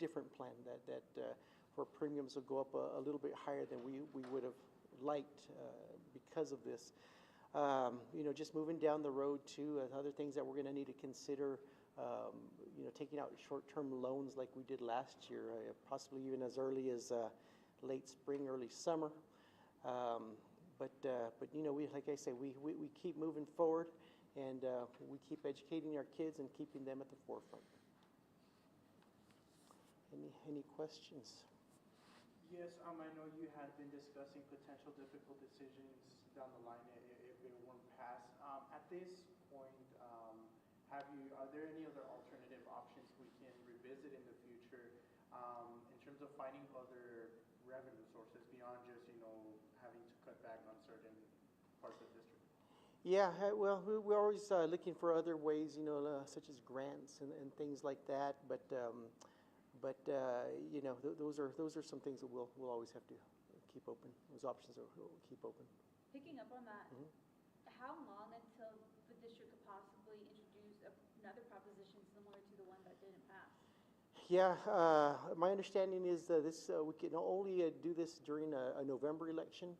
different plan that where premiums will go up a little bit higher than we would have liked because of this. Just moving down the road too, other things that we're going to need to consider, taking out short-term loans like we did last year, possibly even as early as late spring, early summer. But like I say, we keep moving forward, and we keep educating our kids and keeping them at the forefront. Any questions? Yes, I know you had been discussing potential difficult decisions down the line if it weren't passed. At this point, are there any other alternative options we can revisit in the future in terms of finding other revenue sources beyond just having to cut back on certain parts of the district? Yeah, well, we're always looking for other ways, such as grants and things like that. But those are some things that we'll always have to keep open. Those options will keep open. Picking up on that, how long until the district could possibly introduce another proposition similar to the one that didn't pass? Yeah, my understanding is this we can only do this during a November election.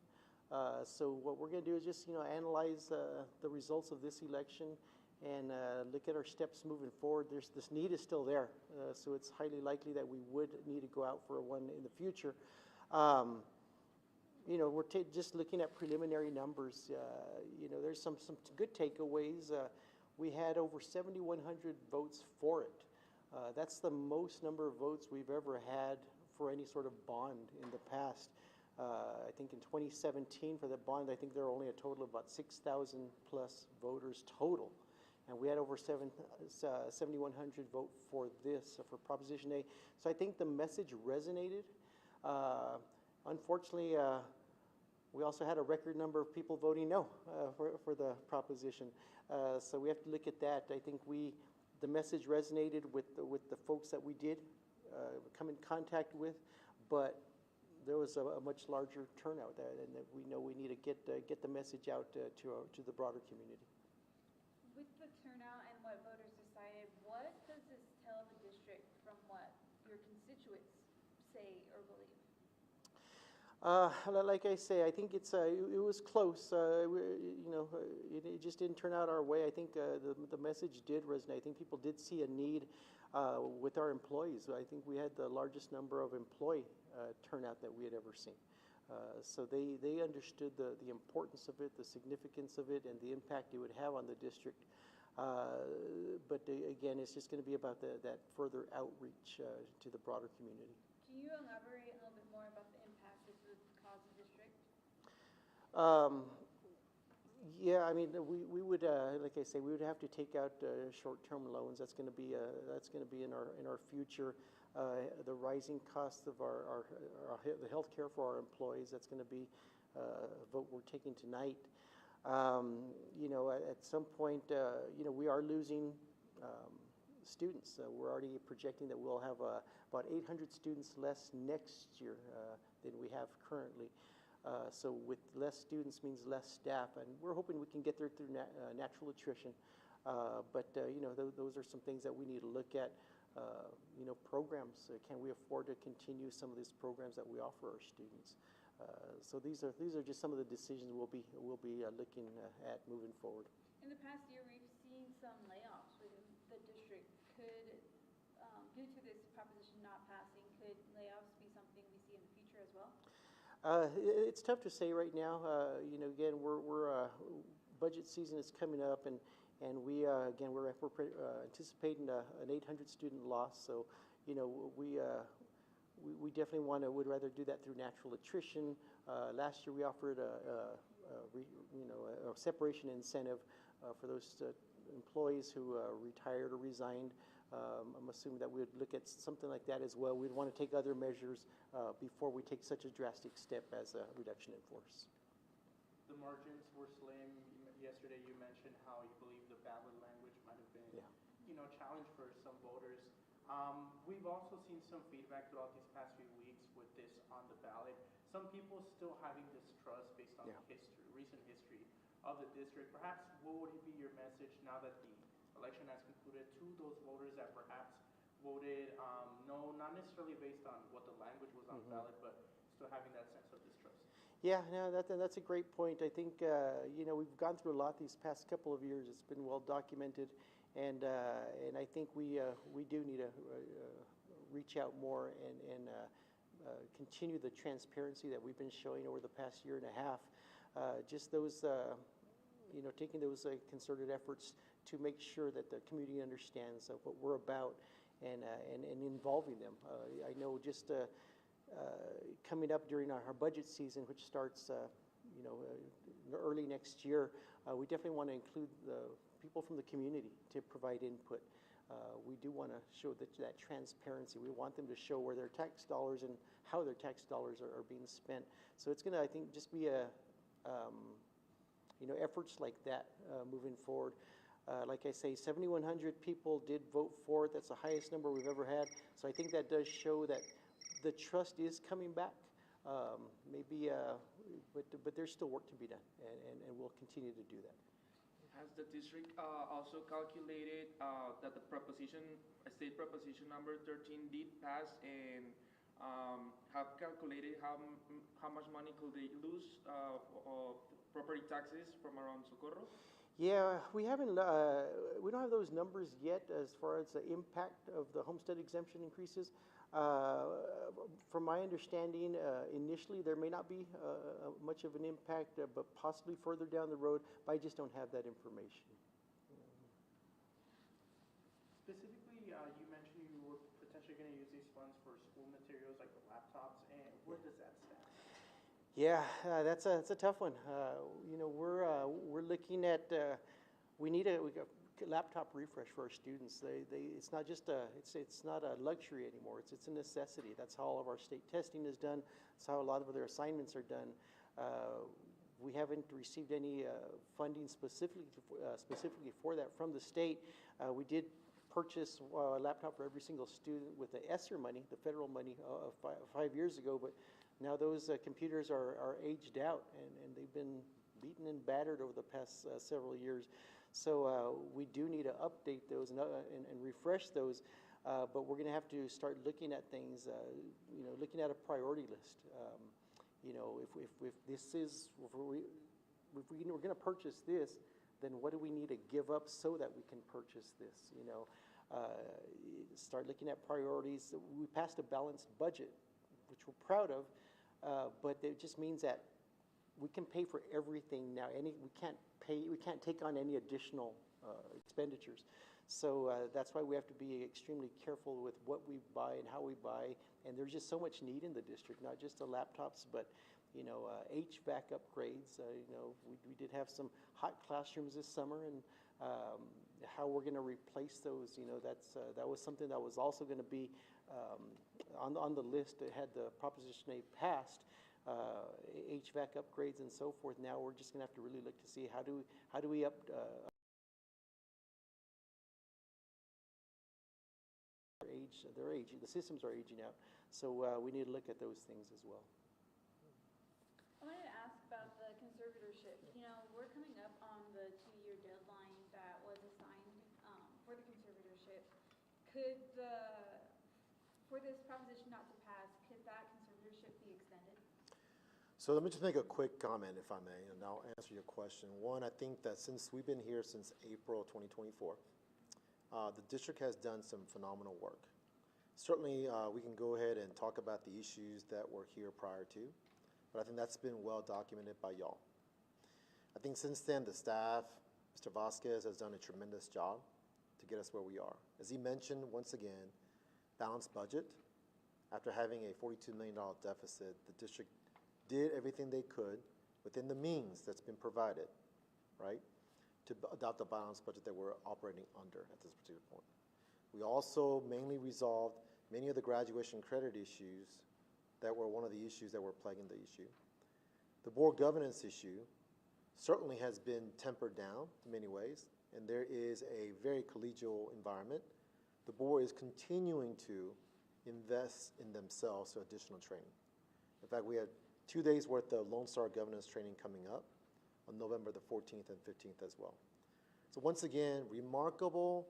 So what we're going to do is just analyze the results of this election and look at our steps moving forward. This need is still there, so it's highly likely that we would need to go out for one in the future. We're just looking at preliminary numbers. There's some good takeaways. We had over 7,100 votes for it. That's the most number of votes we've ever had for any sort of bond in the past. I think in 2017 for the bond, I think there were only a total of about 6,000 plus voters total. And we had over 7,100 vote for this, for Proposition A. So I think the message resonated. Unfortunately, we also had a record number of people voting no for the proposition. So we have to look at that. I think the message resonated with the folks that we did come in contact with, but there was a much larger turnout, and that we know we need to get the message out to the broader community. With the turnout and what voters decided, what does this tell the district from what your constituents say or believe? Like I say, I think it was close. It just didn't turn out our way. I think the message did resonate. I think people did see a need with our employees. I think we had the largest number of employee turnout that we had ever seen. So they understood the importance of it, the significance of it, and the impact it would have on the district. But again, it's just going to be about that further outreach to the broader community. Can you elaborate a little bit more about the impact this would cause the district? Yeah, I mean, we would, like I say, we would have to take out short-term loans. That's going to be in our future. The rising costs of the health care for our employees. That's going to be a vote we're taking tonight. At some point, we are losing students. We're already projecting that we'll have about 800 students less next year than we have currently. So with less students means less staff, and we're hoping we can get there through natural attrition. But those are some things that we need to look at. Programs. Can we afford to continue some of these programs that we offer our students? So these are just some of the decisions we'll be looking at moving forward. In the past year, we've seen some layoffs within the district. Could, due to this proposition not passing, could layoffs be something we see in the future as well? It's tough to say right now. Again, we're budget season is coming up, and we're anticipating an 800 student loss. So, we definitely would rather do that through natural attrition. Last year we offered a separation incentive for those employees who retired or resigned. I'm assuming that we would look at something like that as well. We'd want to take other measures before we take such a drastic step as a reduction in force. The margins were slim. Yesterday you mentioned how you believe the ballot language might have been, challenge for some voters. We've also seen some feedback throughout these past few weeks with this on the ballot. Some people still having distrust based on recent history of the district. Perhaps what would be your message now that the election has concluded to those voters that perhaps voted no, not necessarily based on what the language was on the ballot, but still having that sense of distrust. Yeah, no, that's a great point. I think, we've gone through a lot these past couple of years. It's been well documented, and I think we do need to reach out more and continue the transparency that we've been showing over the past year and a half. Just those, taking those concerted efforts to make sure that the community understands what we're about and involving them. I know just coming up during our budget season, which starts, early next year, we definitely want to include the people from the community to provide input. We do want to show that transparency. We want them to show where their tax dollars and how their tax dollars are being spent. So it's going to, I think, just be efforts like that moving forward. Like I say, 7,100 people did vote for it. That's the highest number we've ever had. So I think that does show that the trust is coming back. But there's still work to be done, and we'll continue to do that. Has the district also calculated that the state proposition number 13 did pass, and have calculated how much money could they lose of property taxes from around Socorro? Yeah, we don't have those numbers yet as far as the impact of the homestead exemption increases. From my understanding, initially there may not be much of an impact, but possibly further down the road, but I just don't have that information. Specifically, you mentioned you were potentially going to use these funds for school materials like the laptops, and where does that stand? Yeah, that's a tough one. We're looking at we got laptop refresh for our students. It's not just it's not a luxury anymore. It's a necessity. That's how all of our state testing is done. That's how a lot of their assignments are done. We haven't received any funding specifically for that from the state. We did purchase a laptop for every single student with the ESSER money, the federal money, 5 years ago, but now those computers are aged out, and they've been beaten and battered over the past several years. So we do need to update those and refresh those, but we're going to have to start looking at things, looking at a priority list. If this is, we're going to purchase this, then what do we need to give up so that we can purchase this? Start looking at priorities. We passed a balanced budget, which we're proud of, but it just means that we can pay for everything now. We can't take on any additional expenditures. So that's why we have to be extremely careful with what we buy and how we buy. And there's just so much need in the district, not just the laptops, but HVAC upgrades. We did have some hot classrooms this summer, and how we're going to replace those. That was something that was also going to be on the list that had the Proposition 8 passed. HVAC upgrades and so forth. Now we're just going to have to really look to see how do we up their age. The systems are aging out, so we need to look at those things as well. I wanted to ask about the conservatorship. We're coming up on the 2-year deadline that was assigned for the conservatorship. For this proposition not to pass, could that conservatorship be extended? So let me just make a quick comment, if I may, and I'll answer your question. One, I think that since we've been here since April 2024, the district has done some phenomenal work. Certainly, we can go ahead and talk about the issues that were here prior to, but I think that's been well documented by y'all. I think since then, the staff, Mr. Vasquez, has done a tremendous job to get us where we are. As he mentioned, once again, balanced budget. After having a $42 million deficit, the district did everything they could within the means that's been provided, right, to adopt the balanced budget that we're operating under at this particular point. We also mainly resolved many of the graduation credit issues that were one of the issues that were plaguing the issue. The board governance issue certainly has been tempered down in many ways, and there is a very collegial environment. The board is continuing to invest in themselves through additional training. In fact, we have 2 days worth of Lone Star governance training coming up on November the 14th and 15th as well. So once again, remarkable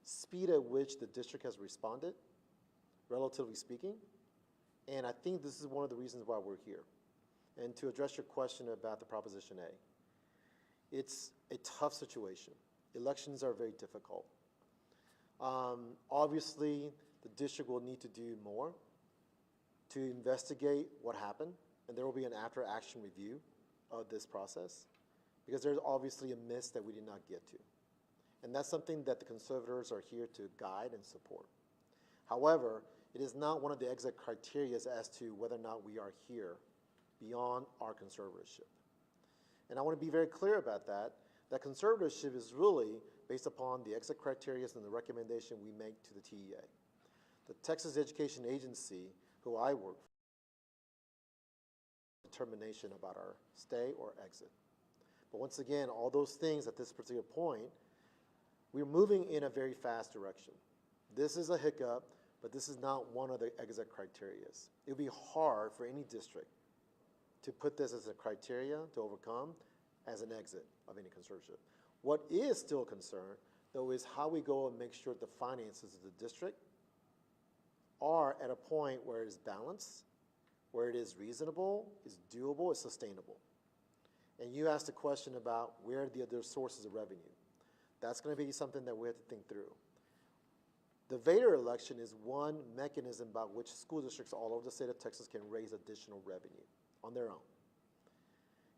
speed at which the district has responded, relatively speaking, and I think this is one of the reasons why we're here. And to address your question about the Proposition A, it's a tough situation. Elections are very difficult. Obviously, the district will need to do more to investigate what happened, and there will be an after-action review of this process, because there's obviously a miss that we did not get to. And that's something that the conservators are here to guide and support. However, it is not one of the exit criteria as to whether or not we are here beyond our conservatorship. And I want to be very clear about that. That conservatorship is really based upon the exit criteria and the recommendation we make to the TEA. The Texas Education Agency, who I work for, determination about our stay or exit. But once again, all those things at this particular point, we're moving in a very fast direction. This is a hiccup, but this is not one of the exit criteria. It would be hard for any district to put this as a criteria to overcome as an exit of any conservatorship. What is still a concern, though, is how we go and make sure the finances of the district are at a point where it is balanced, where it is reasonable, is doable, is sustainable. And you asked a question about where are the other sources of revenue. That's going to be something that we have to think through. The Vader election is one mechanism by which school districts all over the state of Texas can raise additional revenue on their own.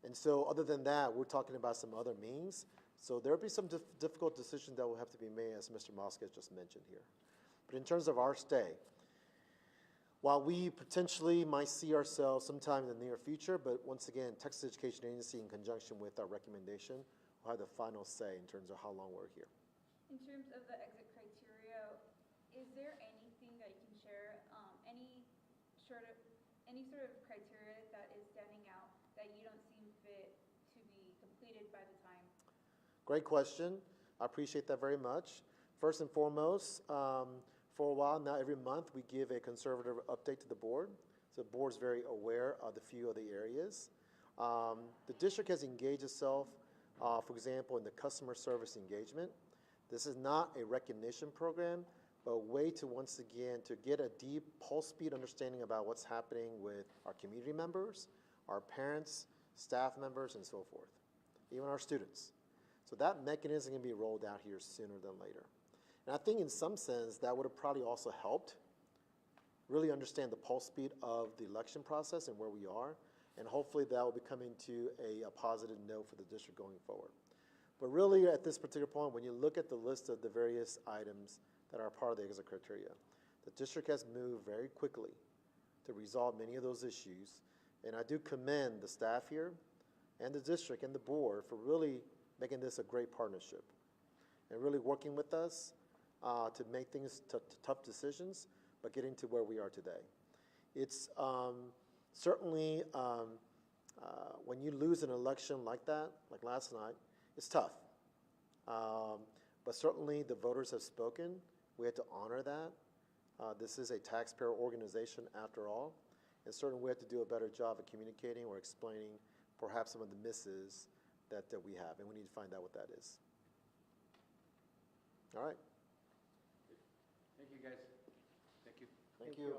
And so other than that, we're talking about some other means. So there'll be some difficult decisions that will have to be made, as Mr. Vasquez just mentioned here. But in terms of our stay, while we potentially might see ourselves sometime in the near future, but once again, Texas Education Agency, in conjunction with our recommendation, will have the final say in terms of how long we're here. In terms of the exit criteria, is there anything that you can share, any sort of criteria that is standing out that you don't seem fit to be completed by the time? Great question. I appreciate that very much. First and foremost, for a while now, every month we give a conservative update to the board. So the board's very aware of the few of the areas. The district has engaged itself, for example, in the customer service engagement. This is not a recognition program, but a way to, once again, to get a deep pulse speed understanding about what's happening with our community members, our parents, staff members, and so forth, even our students. So that mechanism can be rolled out here sooner than later. And I think in some sense that would have probably also helped really understand the pulse speed of the election process and where we are, and hopefully that will be coming to a positive note for the district going forward. But really at this particular point, when you look at the list of the various items that are part of the exit criteria, the district has moved very quickly to resolve many of those issues, and I do commend the staff here and the district and the board for really making this a great partnership and really working with us to make things tough decisions, but getting to where we are today. It's certainly, when you lose an election like that, like last night, it's tough. But certainly the voters have spoken. We had to honor that. This is a taxpayer organization after all, and certainly we have to do a better job of communicating or explaining perhaps some of the misses that we have, and we need to find out what that is. All right. Thank you, guys. Thank you. Thank you.